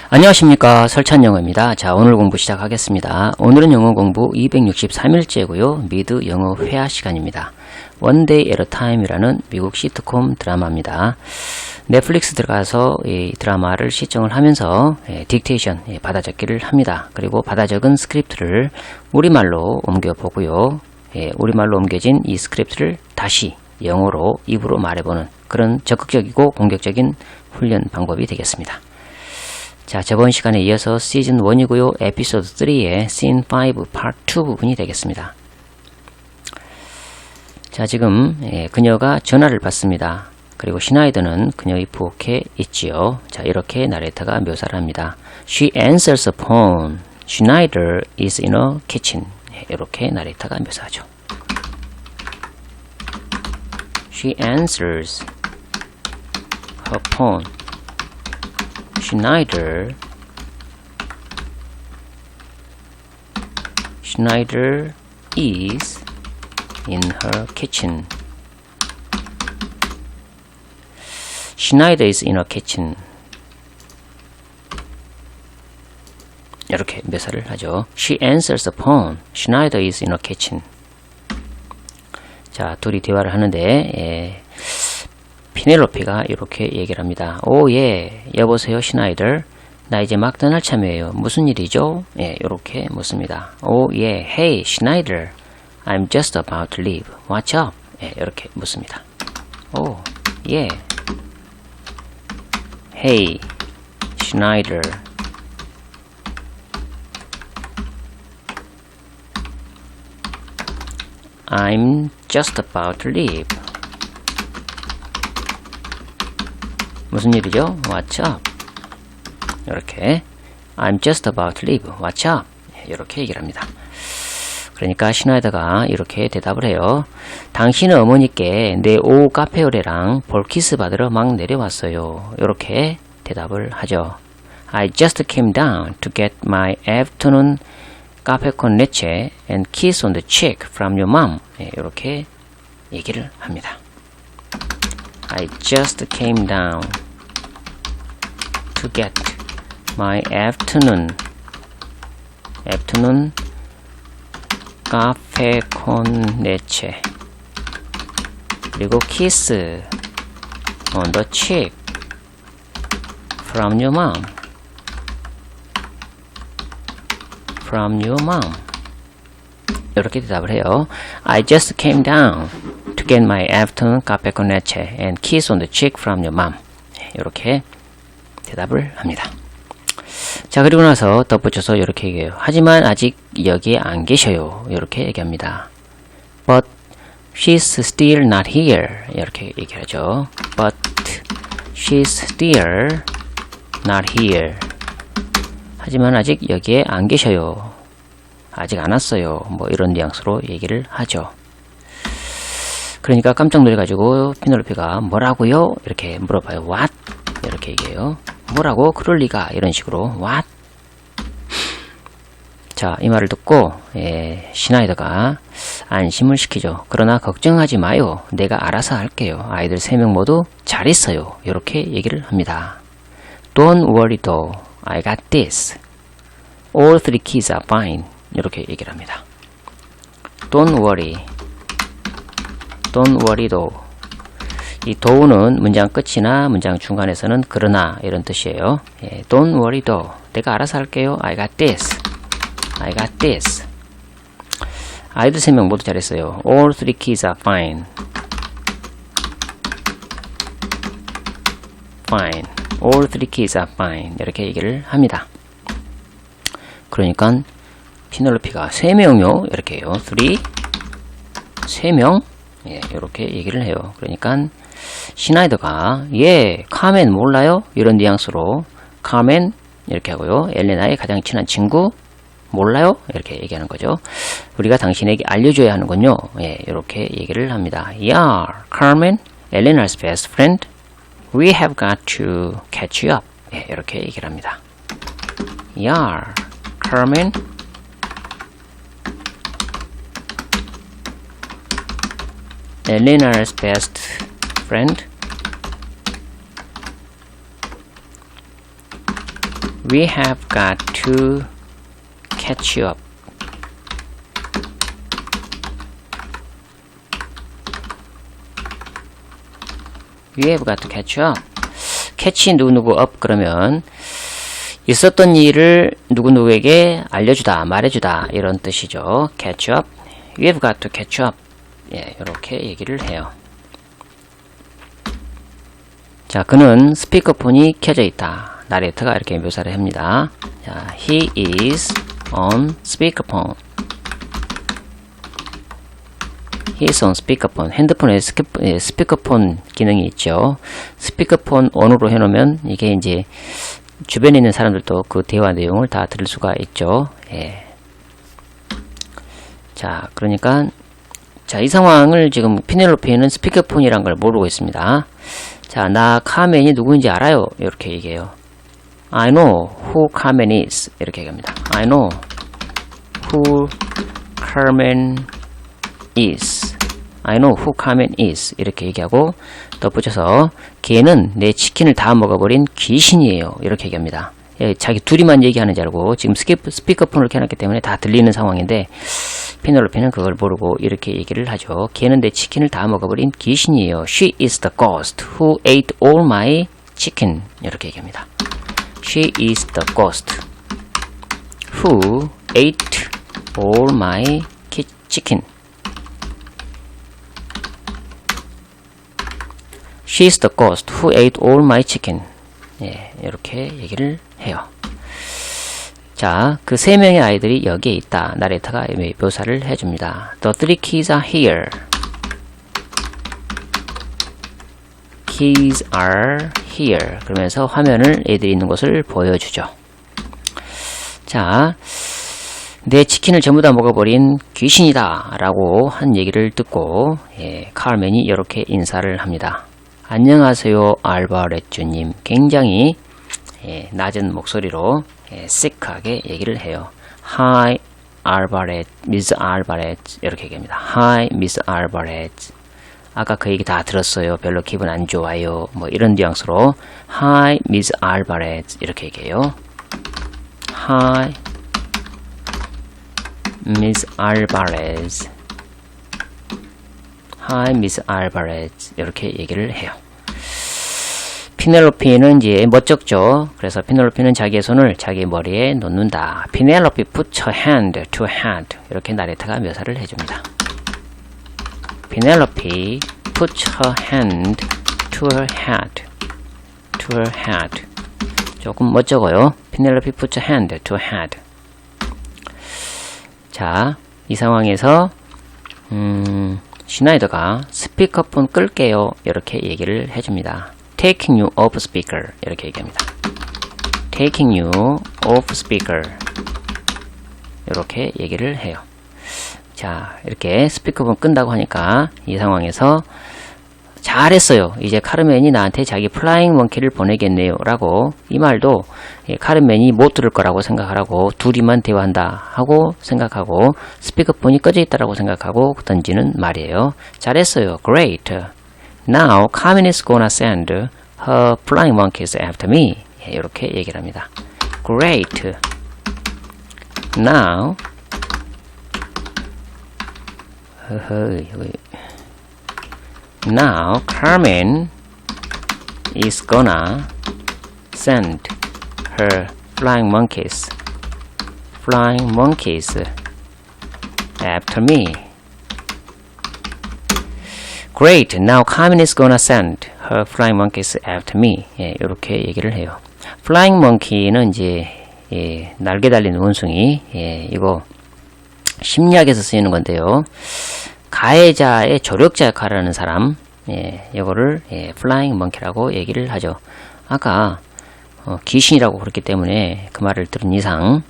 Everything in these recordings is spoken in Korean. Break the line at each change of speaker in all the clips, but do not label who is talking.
안녕하십니까, 설찬영어입니다. 자, 오늘 공부 시작하겠습니다. 오늘은 영어 공부 263일째고요. 미드 영어 회화 시간입니다. One Day at a Time이라는 미국 시트콤 드라마입니다. 넷플릭스 들어가서 이 드라마를 시청을 하면서 딕테이션, 받아적기를 합니다. 그리고 받아적은 스크립트를 우리말로 옮겨보고요. 우리말로 옮겨진 이 스크립트를 다시 영어로 입으로 말해보는 그런 적극적이고 공격적인 훈련 방법이 되겠습니다. 자, 저번 시간에 이어서 시즌 1이고요. 에피소드 3의 씬 5 파트 2 부분이 되겠습니다. 자, 지금 그녀가 전화를 받습니다. 그리고 시나이더는 그녀의 부엌에 있지요. 자, 이렇게 나레이터가 묘사를 합니다. She answers the phone. Schneider is in a kitchen. 이렇게 나레이터가 묘사하죠. She answers her phone. Schneider is in her kitchen. Schneider is in her kitchen. 이렇게 묘사를 하죠. She answers the phone. Schneider is in her kitchen. 자, 둘이 대화를 하는데 피넬로피가 이렇게 얘기를 합니다. 오, 예, 여보세요, 시나이더. 나 이제 막 떠날 참이에요. 무슨 일이죠? 예, 이렇게 묻습니다. 오, 예, hey, 시나이더. I'm just about to leave. What's up? 예, 이렇게 묻습니다. 오, 예. Hey, 시나이더. I'm just about to leave. 무슨 일이죠? What's up? 이렇게 I'm just about to leave. What's up? 이렇게 얘기를 합니다. 그러니까 시나이더가 이렇게 대답을 해요. 당신의 어머니께 내 오후 카페 요리랑 볼키스 받으러 막 내려왔어요. 이렇게 대답을 하죠. I just came down to get my afternoon cafe con leche and kiss on the cheek from your mom. 이렇게 얘기를 합니다. I just came down to get my afternoon cafe con leche 그리고 kiss on the cheek from your mom. 이렇게 대답을 해요. I just came down to get my afternoon cafe con leche and kiss on the cheek from your mom. 이렇게 대답을 합니다. 자, 그리고 나서 덧붙여서 이렇게 얘기해요. 하지만 아직 여기에 안 계셔요. 이렇게 얘기합니다. But she's still not here. 이렇게 얘기하죠. But she's still not here. 하지만 아직 여기에 안 계셔요. 아직 안 왔어요. 뭐 이런 뉘앙스로 얘기를 하죠. 그러니까 깜짝 놀래가지고 피넬로피가 뭐라고요? 이렇게 물어봐요. What? 이렇게 얘기해요. 뭐라고? 그럴 리가. 이런 식으로 What? 자, 이 말을 듣고 시나이더가 안심을 시키죠. 그러나 걱정하지 마요. 내가 알아서 할게요. 아이들 3명 모두 잘 있어요. 이렇게 얘기를 합니다. Don't worry though. I got this. All 3 kids are fine. 이렇게 얘기를 합니다. Don't worry. Don't worry though. 이 though는 문장 끝이나 문장 중간에서는 그러나 이런 뜻이에요. Don't worry though. 내가 알아서 할게요. I got this. I got this. 아이들 3명 모두 잘했어요. All 3 kids are fine. Fine. All 3 kids are fine. 이렇게 얘기를 합니다. 그러니까 피넬로피가 3명요. 이렇게 해요. 3명. 예, 이렇게 얘기를 해요. 그러니까 시나이더가 카멘 몰라요? 이런 뉘앙스로 카멘 이렇게 하고요. 엘레나의 가장 친한 친구 몰라요? 이렇게 얘기하는 거죠. 우리가 당신에게 알려줘야 하는군요. 예, 이렇게 얘기를 합니다. Yeah, Carmen, Elena's best friend. We have got to catch you up. 예, 이렇게 얘기를 합니다. Yeah, Carmen, Elena's best friend. We have got to catch up. We have got to catch up. catch 누구누구 up 그러면 있었던 일을 누구누구에게 알려주다, 말해주다 이런 뜻이죠. catch up. We have got to catch up. 예, 이렇게 얘기를 해요. 자, 그는 스피커폰이 켜져 있다. 나레이터가 이렇게 묘사를 합니다. 자, he is on speakerphone. He is on speakerphone. 핸드폰에 스피커폰 기능이 있죠. 스피커폰 on으로 해놓으면 이게 이제 주변에 있는 사람들도 그 대화 내용을 다 들을 수가 있죠. 예. 자, 그러니까 자, 이 상황을 지금 피넬로피는 스피커폰이란 걸 모르고 있습니다. 자, 나 카멘이 누구인지 알아요. 이렇게 얘기해요. I know who Carmen is. 이렇게 얘기합니다. I know who Carmen is. I know who Carmen is. 이렇게 얘기하고 덧붙여서 걔는 내 치킨을 다 먹어버린 귀신이에요. 이렇게 얘기합니다. 예, 자기 둘이만 얘기하는 줄 알고 지금 스피커폰을 켜놨기 때문에 다 들리는 상황인데 피넬로피는 그걸 모르고 이렇게 얘기를 하죠. 걔는 내 치킨을 다 먹어버린 귀신이에요. She is the ghost who ate all my chicken. 이렇게 얘기합니다. She is the ghost who ate all my chicken. She is the ghost who ate all my chicken. 예, 이렇게 얘기를 해요. 자, 그 세 명의 아이들이 여기에 있다. 나레이터가 묘사를 해줍니다. The three kids are here. Kids are here. 그러면서 화면을 애들이 있는 곳을 보여주죠. 자, 내 치킨을 전부 다 먹어버린 귀신이다 라고 한 얘기를 듣고 예, 카르멘이 이렇게 인사를 합니다. 안녕하세요 알바레쭈님. 굉장히 예, 낮은 목소리로 예, 시크하게 얘기를 해요. Hi 알바레트, Miss 알바레트 이렇게 얘기합니다. Hi Miss 알바레트. 아까 그 얘기 다 들었어요. 별로 기분 안 좋아요. 뭐 이런 뉘앙스로 Hi Miss 알바레트 이렇게 얘기해요. Hi Miss 알바레즈. Hi, Miss Alvarez. 이렇게 얘기를 해요. 피넬로피는 이제 멋쩍죠. 그래서 피넬로피는 자기의 손을 자기 머리에 놓는다. 피넬로피 put her hand to her head. 이렇게 나레이터가 묘사를 해줍니다. 피넬로피 put her hand to her head. To her head. 조금 멋쩍어요. 피넬로피 put her hand to her head. 자, 이 상황에서 시나이더가 스피커폰 끌게요. 이렇게 얘기를 해줍니다. Taking you off speaker. 이렇게 얘기합니다. Taking you off speaker. 이렇게 얘기를 해요. 자, 이렇게 스피커폰 끈다고 하니까 이 상황에서 잘했어요. 이제 카르멘이 나한테 자기 플라잉 먼키를 보내겠네요. 라고 이 말도 카르멘이 못 들을 거라고 생각하라고 둘이만 대화한다 하고 생각하고 스피커폰이 꺼져 있다라고 생각하고 던지는 말이에요. 잘했어요. Great. Now Carmen is gonna send her flying monkeys after me. 이렇게 얘기를 합니다. Great. Now Now Carmen is gonna send her flying monkeys after me. Great. Now Carmen is gonna send her flying monkeys after me. 예, 이렇게 얘기를 해요. Flying monkey는 이제 예, 날개 달린 원숭이. 예, 이거 심리학에서 쓰이는 건데요. 가해자의 조력자 역할을 하는 사람, 예, 이거를 예, 플라잉 먼키라고 얘기를 하죠. 아까 귀신이라고 그랬기 때문에 그 말을 들은 이상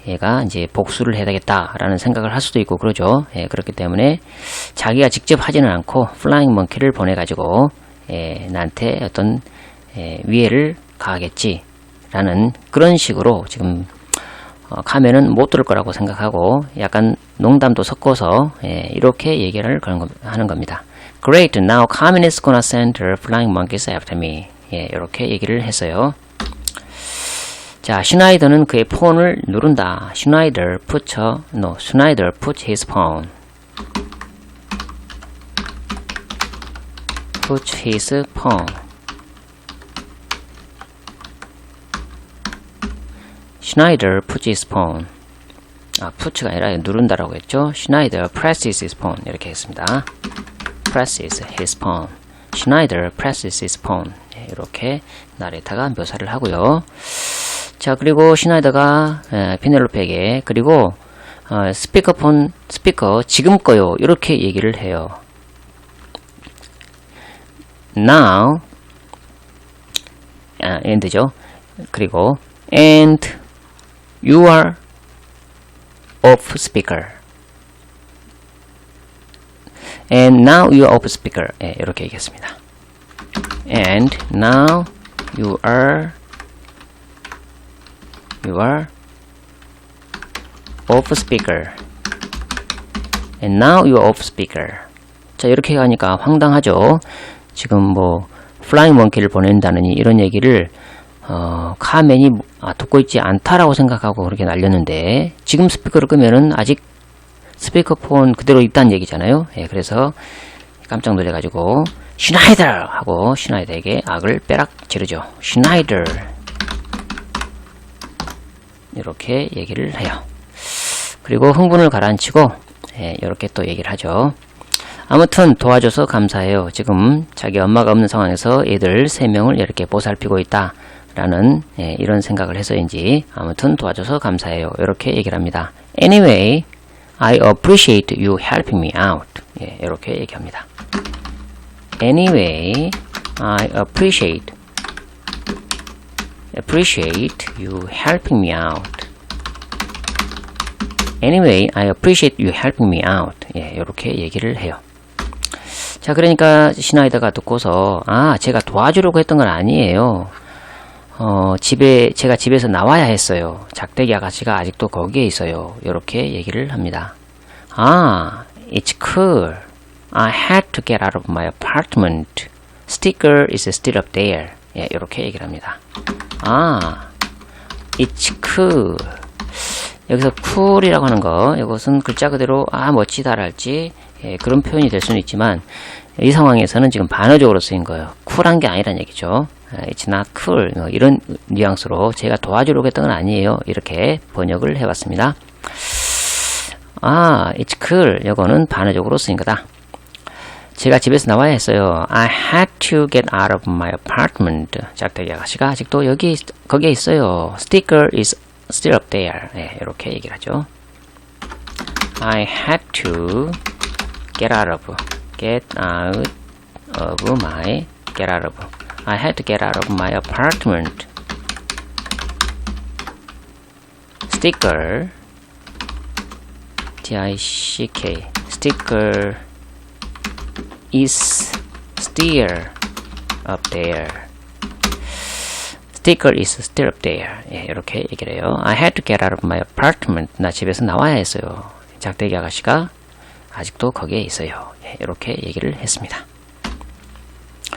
얘가 이제 복수를 해야 되겠다라는 생각을 할 수도 있고 그러죠. 예, 그렇기 때문에 자기가 직접 하지는 않고 플라잉 먼키를 보내가지고 예, 나한테 어떤 예, 위해를 가하겠지라는 그런 식으로 지금 카멘은 못 들을 거라고 생각하고 약간 농담도 섞어서 예, 이렇게 얘기를 하는 겁니다. Great, now Carmen is gonna send her flying monkeys after me. 예, 이렇게 얘기를 했어요. 자, 슈나이더는 그의 폰을 누른다. Schneider put his phone. Put his phone. Schneider put his phone. put가 아니라 누른다라고 했죠. Schneider presses his phone. 이렇게 했습니다. presses his phone. Schneider presses his phone. 이렇게 나레이터가 묘사를 하고요. 자, 그리고 슈나이더가 피넬로페에게 그리고 스피커 지금 거요. 이렇게 얘기를 해요. Now and죠. 그리고 and you are off speaker. And now you are off speaker. 이렇게 얘기했습니다. And now you are off speaker. And now you are off speaker. 자, 이렇게 하니까 황당하죠. 지금 뭐 플라잉 먼키를 보낸다느니 이런 얘기를 카맨이 듣고 있지 않다라고 생각하고 그렇게 날렸는데 지금 스피커를 끄면은 아직 스피커폰 그대로 있다는 얘기잖아요. 그래서 깜짝 놀래가지고 슈나이더 하고 슈나이더에게 악을 빼락 지르죠. 슈나이더 이렇게 얘기를 해요. 그리고 흥분을 가라앉히고 이렇게 또 얘기를 하죠. 아무튼 도와줘서 감사해요. 지금 자기 엄마가 없는 상황에서 애들 3명을 이렇게 보살피고 있다 라는 이런 생각을 해서인지 아무튼 도와줘서 감사해요. 이렇게 얘기를 합니다. Anyway, I appreciate you helping me out. 이렇게 얘기합니다. Anyway, I appreciate you helping me out. Anyway, I appreciate you helping me out. 이렇게 얘기를 해요. 자, 그러니까 시나이더가 듣고서 제가 도와주려고 했던 건 아니에요. 제가 집에서 나와야 했어요. 작대기 아가씨가 아직도 거기에 있어요. 이렇게 얘기를 합니다. It's cool. I had to get out of my apartment. Sticker is still up there. 이렇게 얘기를 합니다. It's cool. 여기서 cool이라고 하는 거, 이것은 글자 그대로 멋지다랄지 그런 표현이 될 수는 있지만 이 상황에서는 지금 반어적으로 쓰인 거예요. 쿨한 게 아니란 얘기죠. It's not cool. 이런 뉘앙스로 제가 도와주려고 했던 건 아니에요. 이렇게 번역을 해봤습니다. It's cool. 이거는 반어적으로 쓰인 거다. 제가 집에서 나와야 했어요. I had to get out of my apartment. 작대기 아가씨가 아직도 거기에 있어요. Sticker is still up there. 이렇게 얘기를 하죠. I had to get out of I had to get out of my apartment. Sticker T-I-C-K Sticker is still up there. Sticker is still up there. 이렇게 얘기를 해요. I had to get out of my apartment. 나 집에서 나와야 했어요. 작대기 아가씨가 아직도 거기에 있어요. 이렇게 얘기를 했습니다.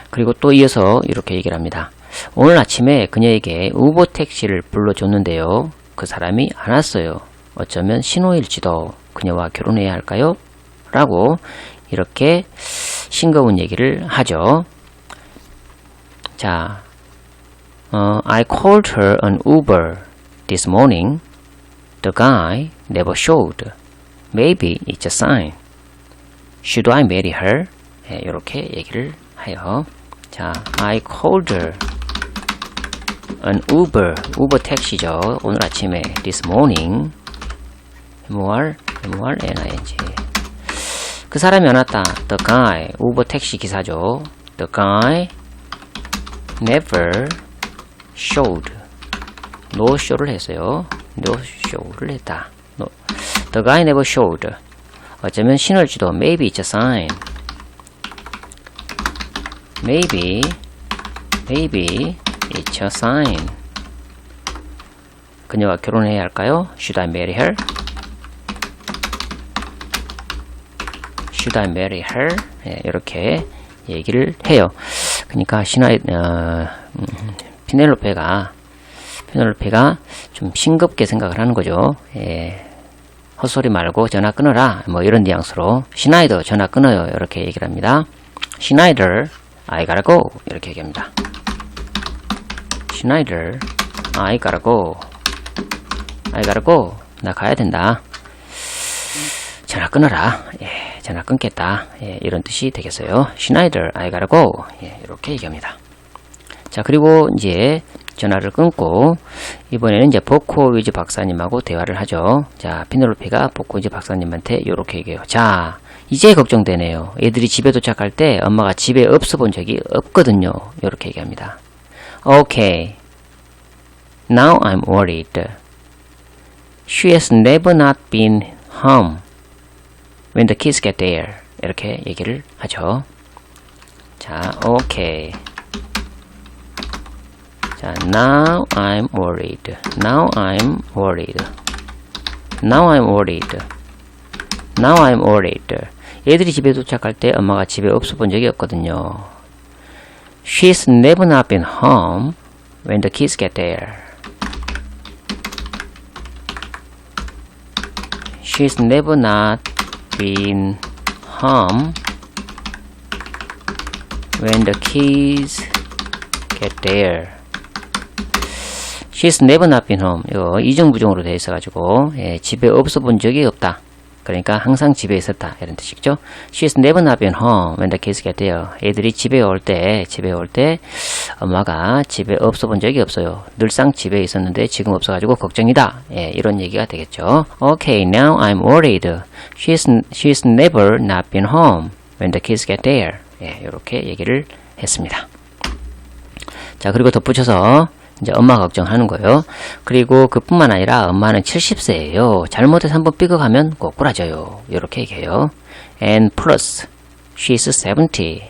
그리고 또 이어서 이렇게 얘기를 합니다. 오늘 아침에 그녀에게 우버 택시를 불러줬는데요. 그 사람이 안 왔어요. 어쩌면 신호일지도. 그녀와 결혼해야 할까요? 라고 이렇게 싱거운 얘기를 하죠. 자, I called her an Uber this morning. The guy never showed. Maybe it's a sign. Should I marry her? 이렇게 얘기를 해요. 자, I called her an Uber 택시죠. 오늘 아침에 this morning MORNING 그 사람이 안 왔다. The guy 우버 택시 기사죠. The guy never showed no show를 했어요. no show를 했다. The guy never showed 어쩌면 신호일지도. Maybe it's a sign. Maybe it's a sign. 그녀와 결혼해야 할까요? Should I marry her? Should I marry her? 이렇게 얘기를 해요. 그러니까 피넬로페가 페넬로페가 좀 싱겁게 생각을 하는 거죠. 예, 헛소리 말고 전화 끊어라. 뭐 이런 뉘앙스로. 시나이더 전화 끊어요. 이렇게 얘기를 합니다. 시나이더 I gotta go. 이렇게 얘기합니다. 시나이더 I gotta go. I gotta go. 나 가야 된다. 전화 끊어라. 예, 전화 끊겠다. 예, 이런 뜻이 되겠어요. 시나이더 I gotta go. 예, 이렇게 얘기합니다. 자, 그리고 이제 전화를 끊고 이번에는 이제 보코위즈 박사님하고 대화를 하죠. 자, 페넬로페가 보코위즈 박사님한테 이렇게 얘기해요. 자, 이제 걱정되네요. 애들이 집에 도착할 때 엄마가 집에 없어 본 적이 없거든요. 이렇게 얘기합니다. Okay. Now I'm worried. She has never not been home when the kids get there. 이렇게 얘기를 하죠. 자, okay. 자, now I'm worried. Now I'm worried. Now I'm worried. Now I'm worried. 얘들이 집에 도착할 때 엄마가 집에 없어 본 적이 없거든요. She's never not been home when the kids get there. She's never not been home when the kids get there. She's never not been home. 이거 이중부정으로 되어 있어가지고 예, 집에 없어 본 적이 없다. 그러니까 항상 집에 있었다. 이런 뜻이죠. She's never not been home when the kids get there. 애들이 집에 올 때 엄마가 집에 없어 본 적이 없어요. 늘상 집에 있었는데 지금 없어가지고 걱정이다. 예, 이런 얘기가 되겠죠. Okay, now I'm worried. She's never not been home when the kids get there. 예, 이렇게 얘기를 했습니다. 자, 그리고 덧붙여서 이제 엄마 걱정하는 거예요. 그리고 그뿐만 아니라 엄마는 70세예요. 잘못해서 한번 삐걱하면 꼬꾸라져요. 이렇게 얘기해요. And plus, she's 70.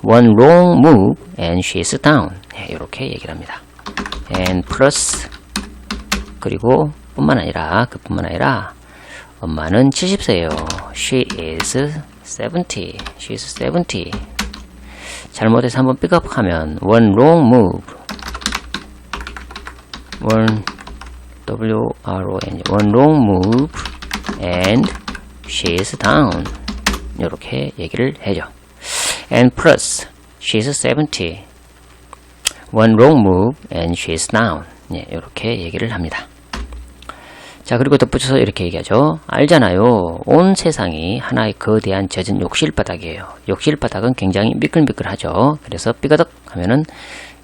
One wrong move and she's down. 네, 이렇게 얘기를 합니다. And plus, 그리고 그뿐만 아니라 엄마는 70세예요. She is 70. She's 70. 잘못해서 한번 삐걱하면 one wrong move. one wrong move and she's down. 이렇게 얘기를 해줘. And plus she's 70. one wrong move and she's down. 예, 이렇게 얘기를 합니다. 자, 그리고 덧붙여서 이렇게 얘기하죠. 알잖아요. 온 세상이 하나의 거대한 젖은 욕실바닥이에요. 욕실바닥은 굉장히 미끌미끌하죠. 그래서 삐거덕 하면은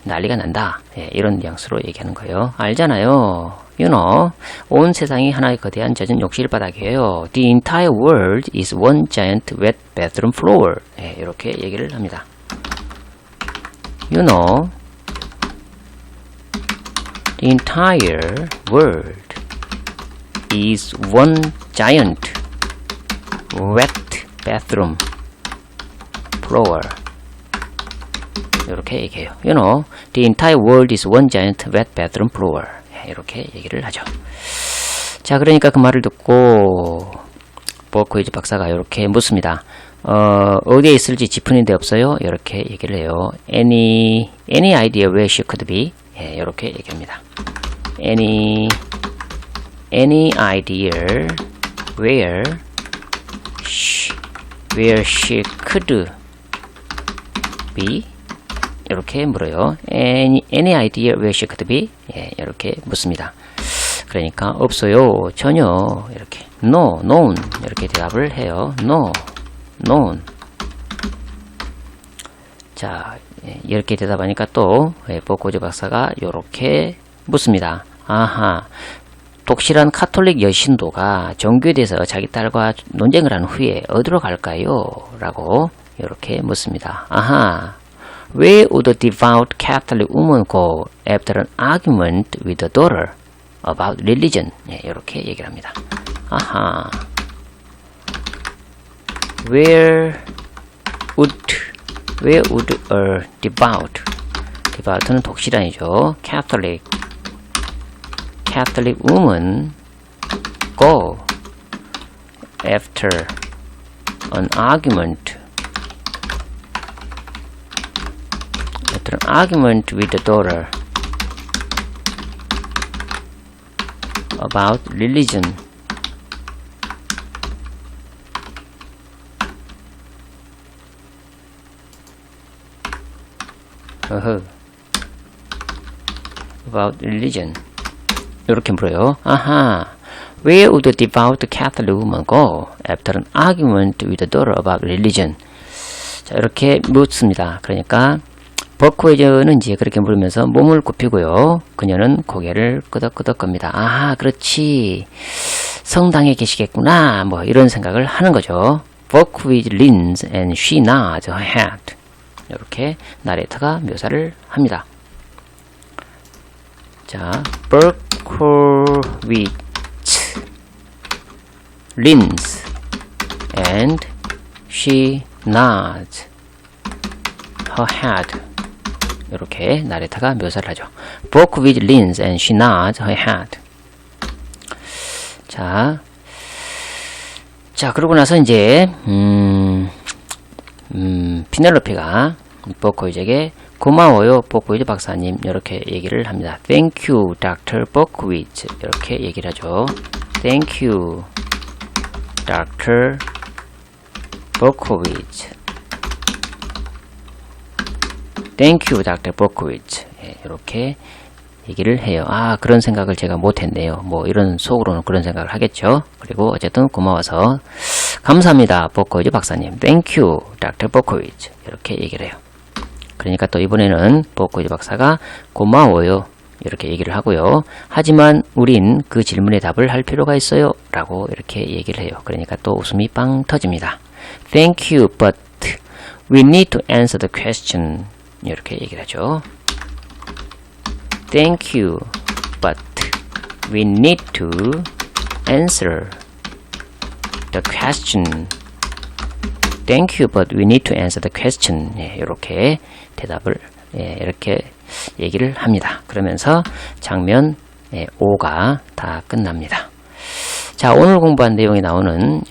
난리가 난다. 예, 이런 뉘앙스로 얘기하는 거예요. 알잖아요. You know, 온 세상이 하나의 거대한 젖은 욕실바닥이에요. The entire world is one giant wet bathroom floor. 예, 이렇게 얘기를 합니다. You know, the entire world is one giant wet bathroom floor. 이렇게 얘기해요. You know, the entire world is one giant wet bathroom floor. 이렇게 얘기를 하죠. 자, 그러니까 그 말을 듣고 보코위즈 박사가 이렇게 묻습니다. 어디에 있을지 짚으는 데 없어요? 이렇게 얘기를 해요. Any idea where she could be? 예, 이렇게 얘기합니다. Any idea where she could be? 이렇게 물어요. Any idea where she could be? 예, 이렇게 묻습니다. 그러니까 없어요. 전혀. 이렇게 No, none. 이렇게 대답을 해요. No, none. 자, 이렇게 대답하니까 또 보코위즈 박사가 이렇게 묻습니다. 아하. 독실한 카톨릭 여신도가 종교에 대해서 자기 딸과 논쟁을 한 후에 어디로 갈까요? 라고 이렇게 묻습니다. 아하. Where would a devout Catholic woman go after an argument with a daughter about religion? 예, 이렇게 얘기를 합니다. 아하. Where would a devout는 독실한이죠. Catholic woman go after an argument with the daughter about religion. about religion. 이렇게 물어요. 아하. Where would the devout Catholic woman go after an argument with the daughter about religion? 자, 이렇게 묻습니다. 그러니까 버크웨이저는 이제 그렇게 물으면서 몸을 굽히고요. 그녀는 고개를 끄덕끄덕 겁니다. 아, 그렇지. 성당에 계시겠구나. 뭐 이런 생각을 하는 거죠. Buckwheat leans and she nods her head. 이렇게 나레이터가 묘사를 합니다. 자, Buckwheat leans and she nods her head. 이렇게 나레이터가 묘사를 하죠. Buckwheat leans and she nods her head. 자, 그러고 나서 이제 피넬로피가 버크웨이저에게 고마워요, 버크웨이저 박사님. 이렇게 얘기를 합니다. Thank you, Dr. Buckwheat. 이렇게 얘기를 하죠. Thank you, Dr. Buckwheat. Thank you, Dr. Buckwheat. 이렇게 얘기를 해요. 아, 그런 생각을 제가 못했네요. 뭐 이런 속으로는 그런 생각을 하겠죠. 그리고 어쨌든 고마워서 감사합니다, 버크웨이저 박사님. Thank you, Dr. Buckwheat. 이렇게 얘기를 해요. 그러니까 또 이번에는 버크웨이저 박사가 고마워요. 이렇게 얘기를 하고요. 하지만 우린 그 질문에 답을 할 필요가 있어요. 라고 이렇게 얘기를 해요. 그러니까 또 웃음이 빵 터집니다. Thank you, but we need to answer the question. 이렇게 얘기를 하죠. Thank you, but we need to answer the question. Thank you, but we need to answer the question. 이렇게 대답을 이렇게 얘기를 합니다. 그러면서 장면 5가 다 끝납니다. 자, 오늘 공부한 내용에 나오는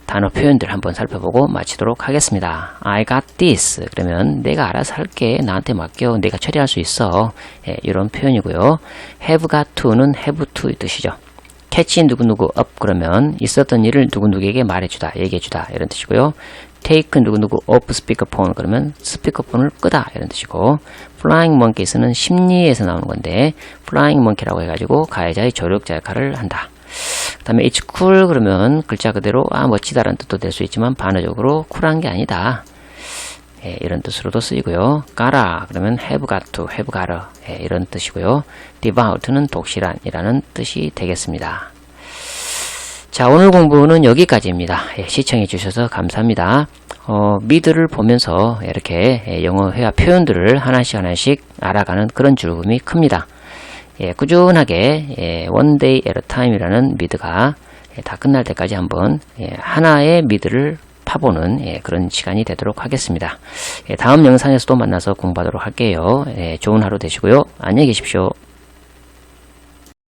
단어 표현들 한번 살펴보고 마치도록 하겠습니다. I got this. 그러면 내가 알아서 할게. 나한테 맡겨. 내가 처리할 수 있어. 이런 표현이고요. have got to는 have to 이 뜻이죠. catch 누구누구 up 그러면 있었던 일을 누구누구에게 말해주다, 얘기해주다 이런 뜻이고요. take 누구누구 off speakerphone 그러면 스피커폰을 끄다 이런 뜻이고, flying monkeys는 심리에서 나오는 건데 flying monkey라고 해가지고 가해자의 조력자 역할을 한다. 그 다음에 it's cool 그러면 글자 그대로 멋지다라는 뜻도 될 수 있지만 반어적으로 쿨한 게 아니다. 이런 뜻으로도 쓰이고요. gotta 그러면 have got to, have gotta 이런 뜻이고요. devout는 독실한이라는 뜻이 되겠습니다. 자, 오늘 공부는 여기까지입니다. 시청해 주셔서 감사합니다. 미드를 보면서 이렇게 영어 회화 표현들을 하나씩 알아가는 그런 즐거움이 큽니다. 꾸준하게 one day at a time이라는 미드가 다 끝날 때까지 한번 하나의 미드를 파보는 그런 시간이 되도록 하겠습니다. 다음 영상에서도 만나서 공부하도록 할게요. 좋은 하루 되시고요. 안녕히 계십시오.